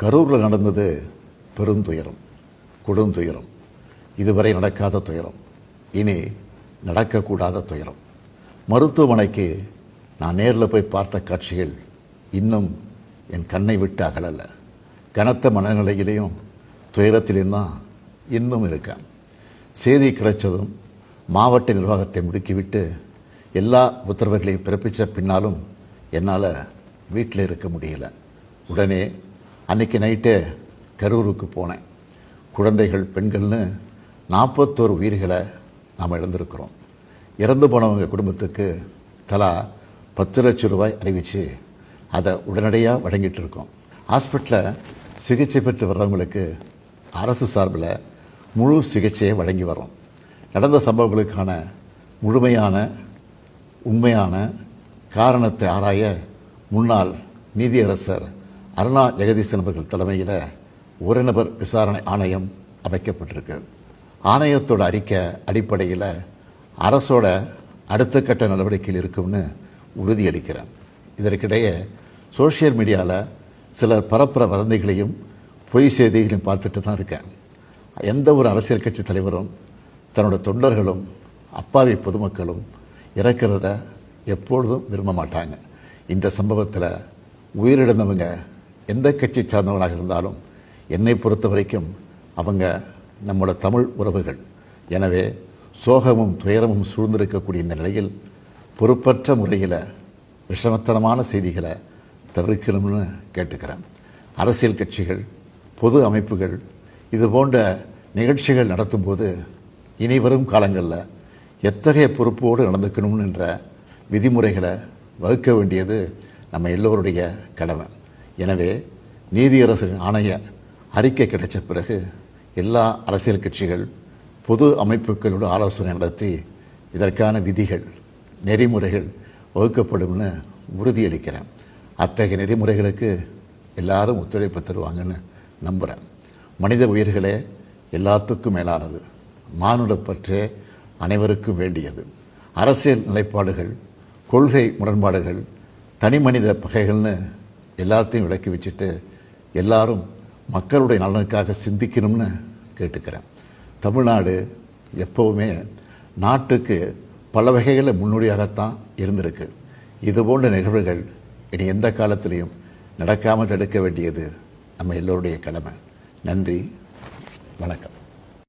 கரூரில் நடந்தது பெருந்துயரம், கொடுந்துயரம். இதுவரை நடக்காத துயரம், இனி நடக்கக்கூடாத துயரம். மருத்துவமனைக்கு நான் நேரில் போய் பார்த்த காட்சிகள் இன்னும் என் கண்ணை விட்டு அகலலை. கனத்த மனநிலையிலையும் துயரத்திலையும் தான் இன்னும் இருக்கேன். செய்தி கிடைச்சதும் மாவட்ட நிர்வாகத்தை முடுக்கிவிட்டு எல்லா உத்தரவுகளையும் பிறப்பித்த பின்னாலும் என்னால் வீட்டில் இருக்க முடியல. உடனே அன்றைக்கி நைட்டே கரூருக்கு போனேன். குழந்தைகள், பெண்கள்னு 41 உயிர்களை நாம் இழந்திருக்கிறோம். இறந்து போனவங்க குடும்பத்துக்கு தலா 10 லட்சம் ரூபாய் அறிவித்து அதை உடனடியாக வழங்கிட்டு இருக்கோம். ஹாஸ்பிட்டலில் சிகிச்சை பெற்று வர்றவங்களுக்கு அரசு சார்பில் முழு சிகிச்சையை வழங்கி வரோம். நடந்த சம்பவங்களுக்கான முழுமையான உண்மையான காரணத்தை ஆராய முன்னாள் நீதியரசர் அருணா ஜெகதீசன் அவர்கள் தலைமையில் ஒரு நபர் விசாரணை ஆணையம் அமைக்கப்பட்டிருக்கு. ஆணையத்தோட அறிக்கை அடிப்படையில் அரசோட அடுத்த கட்ட நடவடிக்கையில் இருக்கும்னு உறுதியளிக்கிறேன். இதற்கிடையே சோஷியல் மீடியாவில் சிலர் பரப்புற வதந்திகளையும் பொய் செய்திகளையும் பார்த்துட்டு தான் இருக்கேன். எந்த ஒரு அரசியல் கட்சி தலைவரும் தன்னோட தொண்டர்களும் அப்பாவி பொதுமக்களும் இறக்கிறத எப்பொழுதும் விரும்ப மாட்டாங்க. இந்த சம்பவத்தில் உயிரிழந்தவங்க எந்த கட்சி சார்ந்தவங்களாக இருந்தாலும் என்னை பொறுத்த வரைக்கும் அவங்க நம்மளோட தமிழ் உறவுகள். எனவே சோகமும் துயரமும் சூழ்ந்திருக்கக்கூடிய இந்த நிலையில் பொறுப்பற்ற முறையில் விஷமத்தனமான செய்திகளை தவிர்க்கணும்னு கேட்டுக்கிறேன். அரசியல் கட்சிகள், பொது அமைப்புகள் இது போன்ற நிகழ்ச்சிகள் நடத்தும்போது இனி வரும் காலங்களில் எத்தகைய பொறுப்போடு நடந்துக்கணும்ன்ற விதிமுறைகளை வகுக்க வேண்டியது நம்ம எல்லோருடைய கடமை. எனவே நீதியரசு ஆணைய அறிக்கை கிடைச்ச பிறகு எல்லா அரசியல் கட்சிகள், பொது அமைப்புகளோடு ஆலோசனை நடத்தி இதற்கான விதிகள், நெறிமுறைகள் வகுக்கப்படும்னு உறுதியளிக்கிறேன். அத்தகைய நெறிமுறைகளுக்கு எல்லாரும் ஒத்துழைப்பு தருவாங்கன்னு நம்புகிறேன். மனித உயிர்களே எல்லாத்துக்கும் மேலானது. மானுடப்பற்றே அனைவருக்கும் வேண்டியது. அரசியல் நிலைப்பாடுகள், கொள்கை முரண்பாடுகள், தனி மனித பகைகள்னு எல்லாத்தையும் விலக்கி வச்சுட்டு எல்லாரும் மக்களுடைய நலனுக்காக சிந்திக்கணும்னு கேட்டுக்கிறேன். தமிழ்நாடு எப்போவுமே நாட்டுக்கு பல வகைகளில் முன்னோடியாகத்தான் இருந்திருக்கு. இதுபோன்ற நிகழ்வுகள் இனி எந்த காலத்திலையும் நடக்காமல் தடுக்க வேண்டியது நம்ம எல்லோருடைய கடமை. நன்றி, வணக்கம்.